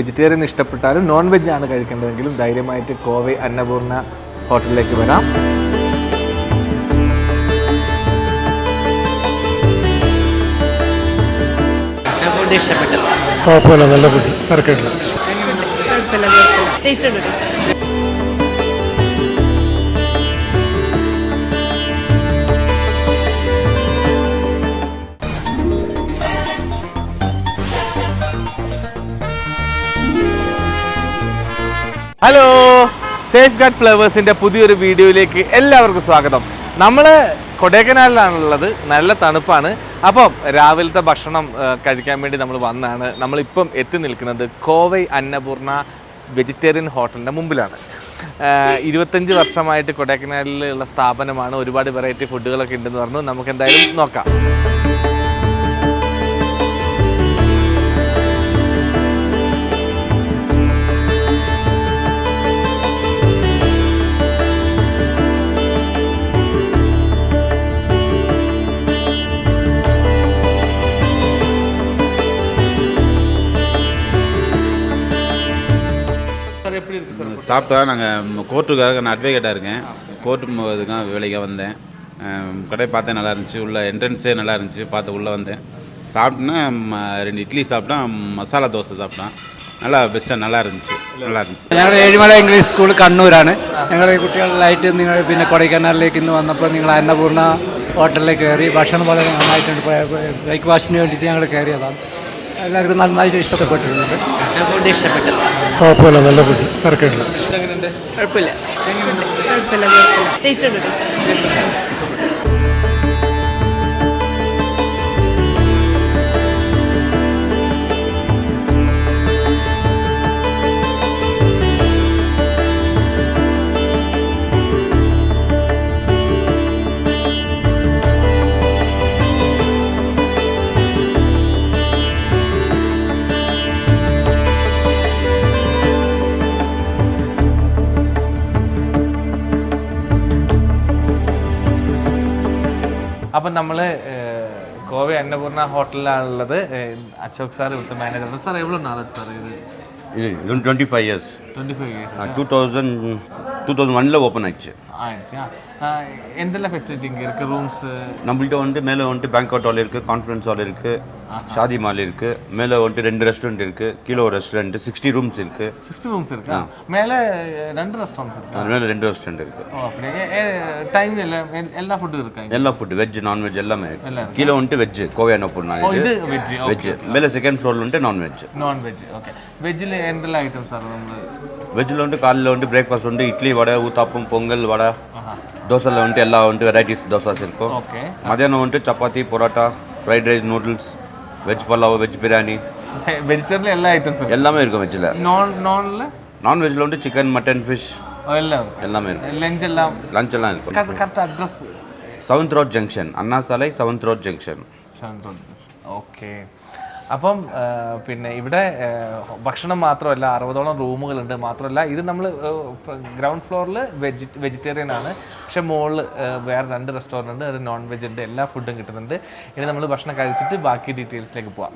Vegetarian ഇഷ്ടപ്പെട്ടാലും non veg ആണ് കഴിക്കേണ്ടതെങ്കിലും ധൈര്യമായിട്ട് കോവൈ അന്നപൂർണ ഹോട്ടലിലേക്ക് വരാം. ഫുഡ് ഇഷ്ടപ്പെട്ടു. കുഴപ്പമില്ല, നല്ല ഫുഡ്, തിരക്കില്ല. ഹലോ, സേഫ് ഗാർഡ് ഫ്ലേവേഴ്സിൻ്റെ പുതിയൊരു വീഡിയോയിലേക്ക് എല്ലാവർക്കും സ്വാഗതം. നമ്മൾ കൊടൈക്കനാലിലാണുള്ളത്, നല്ല തണുപ്പാണ്. അപ്പം രാവിലത്തെ ഭക്ഷണം കഴിക്കാൻ വേണ്ടി നമ്മൾ വന്നതാണ്. നമ്മളിപ്പം എത്തി നിൽക്കുന്നത് കോവൈ അന്നപൂർണ വെജിറ്റേറിയൻ ഹോട്ടലിൻ്റെ മുമ്പിലാണ്. 25 വർഷമായിട്ട് കൊടൈക്കനാലിലുള്ള സ്ഥാപനമാണ്. ഒരുപാട് വെറൈറ്റി ഫുഡുകളൊക്കെ ഉണ്ടെന്ന് പറഞ്ഞു. നമുക്ക് എന്തായാലും നോക്കാം. சாப்பிட்டா நாங்கள் கோர்ட்டுக்காக நான் அட்வொகேட்டாக இருக்கேன். கோர்ட்டு இதுக்காக வேலைக்காக வந்தேன். கடை பார்த்தேன், நல்லா இருந்துச்சு. உள்ள என்ட்ரன்ஸே நல்லா இருந்துச்சு. பார்த்து உள்ளே வந்தேன். சாப்பிட்டேன்னா 2 ഇഡ്ഡലി சாப்பிட்டேன், മസാല ദോശ சாப்பிட்டேன். നല്ല ബെസ്റ്റാണ്, നല്ല ഇരുந்துச்சு. ഞങ്ങൾ ഏഴിമല ഇംഗ്ലീഷ് സ്കൂൾ കണ്ണൂരാണ്. ഞങ്ങളുടെ കുട്ടികളിലായിട്ട് നിങ്ങൾ പിന്നെ കൊടൈക്കനാലിലേക്ക് ഇന്ന് വന്നപ്പോൾ നിങ്ങൾ അന്നപൂർണ ഹോട്ടലിലേക്ക് കയറി. ഭക്ഷണം വളരെ നന്നായിട്ടുണ്ട്. ബ്രേക്ക്ഫാസ്റ്റിന് വേണ്ടിയിട്ട് ഞങ്ങൾ കയറിയതാണ്. എല്ലാവർക്കും നന്നായിട്ട് ഇഷ്ടപ്പെട്ടിട്ടുണ്ട്. ഫുഡ് ഇഷ്ടപ്പെട്ടു. കുഴപ്പമില്ല, നല്ല ഫുഡ്, തിരക്കില്ല. കുഴപ്പമില്ല. ടേസ്റ്റ് ഉണ്ട്. അപ്പം നമ്മൾ കോവൈ അന്നപൂർണ ഹോട്ടലിലാണുള്ളത്. അശോക് സാർ ഇവിടുത്തെ മാനേജറാണ്. സാർ എവിടെ നാളെ സാർ ഇത് 25 years. 25 years. 2001 ஓப்பன் ஆயிடுச்சு. എന്തെല്ലാം ഫെസിലിറ്റി இருக்கு? ரூம்ஸ் நம்மள்ட்ட வந்து மேலே வந்து பேங்க்அவுட் ஹால் இருக்குது, கான்ஃபரன்ஸ் ஹால் இருக்குது, ஷாதி மால் இருக்குது. மேலே வந்து 2 ரெஸ்டாரண்ட் இருக்குது, கீழே ஒரு ரெஸ்டாரண்ட், 60 ரூம்ஸ் இருக்குது. 60 ரூம்ஸ் இருக்கா? மேலே 2 ரெஸ்டாரண்ட்ஸ் இருக்கு. மேலே 2 ரெஸ்டாரண்ட் இருக்குது. ஓ, அப்படியே டைம் எல்லா ஃபுட்டும் இருக்கா? எல்லா ஃபுட் வெஜ் நான்வெஜ் எல்லாமே இருக்குது. கீழே வந்துட்டு வெஜ் கோவை அன்னபூர்ணா. இது வெஜ். வெஜ். மேலே செகண்ட் ஃப்ளோரில் வந்துட்டு நான்வெஜ். நான்வெஜ். ஓகே. வெஜ்ஜில் എന്തെല്ലാം ഐറ്റംസ് ആണ് നമ്മൾ? வெஜ்ஜில் வந்துட்டு காலையில் வந்துட்டு பிரேக்ஃபாஸ்ட் வந்து இட்லி வடை, ஊத்தாப்பம், பொங்கல், வடை. தோசையில் வந்துட்டு எல்லாம் வந்துட்டு வெரைட்டிஸ் தோசாஸ் இருக்கும். ஓகே. மதியானம் வந்துட்டு chapati, parotta, fried rice, noodles, veg pulao, veg biryani, வெஜிடேரியனில் எல்லா ஐட்டம்ஸ் எல்லாமே இருக்கும். வெஜ்ஜில் நான்வெஜ்ஜில் வந்துட்டு சிக்கன், மட்டன், ஃபிஷ் எல்லாம் எல்லாமே இருக்கும். லஞ்ச் எல்லாம் இருக்கும். Correct address 7th Road junction, Anna Salai 7th Road junction. Okay. അപ്പം പിന്നെ ഇവിടെ ഭക്ഷണം മാത്രമല്ല, 60ഓളം റൂമുകളുണ്ട്. മാത്രമല്ല ഇത് നമ്മൾ ഗ്രൗണ്ട് ഫ്ലോറിൽ വെജിറ്റേറിയൻ ആണ്. പക്ഷെ മുകളിൽ വേറെ 2 റെസ്റ്റോറൻറ്റ് ഉണ്ട്. അത് നോൺ വെജ് ഉണ്ട്. എല്ലാ ഫുഡും കിട്ടുന്നുണ്ട്. ഇനി നമ്മൾ ഭക്ഷണം കഴിച്ചിട്ട് ബാക്കി ഡീറ്റെയിൽസിലേക്ക് പോവാം.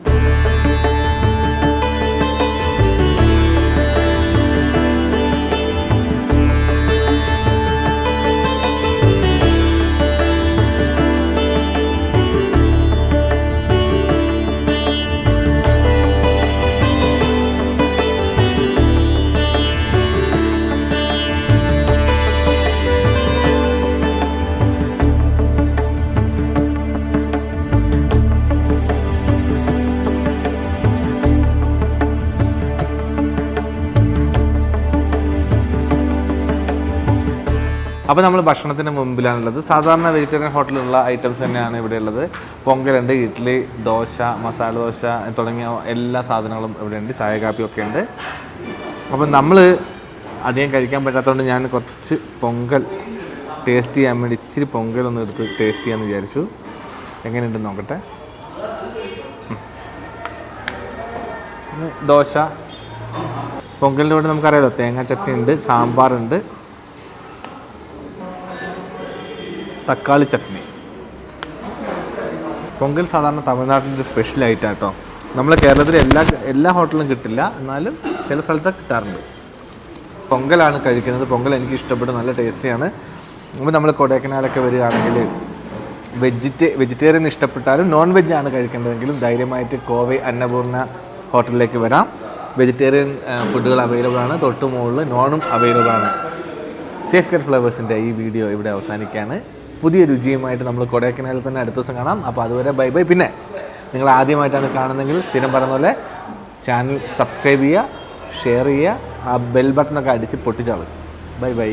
അപ്പോൾ നമ്മൾ ഭക്ഷണത്തിന് മുമ്പിലാണുള്ളത്. സാധാരണ വെജിറ്റേറിയൻ ഹോട്ടലിലുള്ള ഐറ്റംസ് തന്നെയാണ് ഇവിടെ ഉള്ളത്. പൊങ്കലുണ്ട്, ഇഡ്ഡലി, ദോശ, മസാല ദോശ തുടങ്ങിയ എല്ലാ സാധനങ്ങളും ഇവിടെ ഉണ്ട്. ചായ കാപ്പിയൊക്കെ ഉണ്ട്. അപ്പം നമ്മൾ അധികം കഴിക്കാൻ പറ്റാത്തതുകൊണ്ട് ഞാൻ കുറച്ച് പൊങ്കൽ ടേസ്റ്റ് ചെയ്യാൻ വേണ്ടി ഇച്ചിരി പൊങ്കലൊന്നും എടുത്ത് ടേസ്റ്റ് ചെയ്യാമെന്ന് വിചാരിച്ചു. എങ്ങനെയുണ്ടെന്ന് നോക്കട്ടെ. ദോശ, പൊങ്കലിൻ്റെ കൂടെ നമുക്കറിയാലോ തേങ്ങാ ചട്നി ഉണ്ട്, സാമ്പാറുണ്ട്, തക്കാളി ചട്നി. പൊങ്കൽ സാധാരണ തമിഴ്നാട്ടിൻ്റെ സ്പെഷ്യൽ ഐറ്റം കേട്ടോ. നമ്മളെ കേരളത്തിൽ എല്ലാ ഹോട്ടലിലും കിട്ടില്ല, എന്നാലും ചില സ്ഥലത്തൊക്കെ കിട്ടാറുണ്ട്. പൊങ്കലാണ് കഴിക്കുന്നത്. പൊങ്കൽ എനിക്ക് ഇഷ്ടപ്പെടും, നല്ല ടേസ്റ്റിയാണ്. അപ്പോൾ നമ്മൾ കൊടൈക്കനാലൊക്കെ വരികയാണെങ്കിൽ വെജിറ്റേറിയൻ ഇഷ്ടപ്പെട്ടാലും നോൺ വെജ് ആണ് കഴിക്കേണ്ടതെങ്കിലും ധൈര്യമായിട്ട് കോവൈ അന്നപൂർണ ഹോട്ടലിലേക്ക് വരാം. വെജിറ്റേറിയൻ ഫുഡുകൾ അവൈലബിൾ ആണ്, തൊട്ട് മുകളിൽ നോണും അവൈലബിൾ ആണ്. സേഫ് ഗാർഡ് ഫ്ലേവേഴ്സിൻ്റെ ഈ വീഡിയോ ഇവിടെ അവസാനിക്കുകയാണ്. പുതിയ രുചിയുമായിട്ട് നമ്മൾ കൊടൈക്കനാലിൽ തന്നെ അടുത്ത ദിവസം കാണാം. അപ്പോൾ അതുവരെ ബൈ ബൈ. പിന്നെ നിങ്ങൾ ആദ്യമായിട്ടാണ് കാണുന്നതെങ്കിൽ സ്ഥിരം പറയുന്ന പോലെ ചാനൽ സബ്സ്ക്രൈബ് ചെയ്യുക, ഷെയർ ചെയ്യുക, ആ ബെൽ ബട്ടണൊക്കെ അടിച്ച് പൊട്ടിച്ചാളും. Bye bye.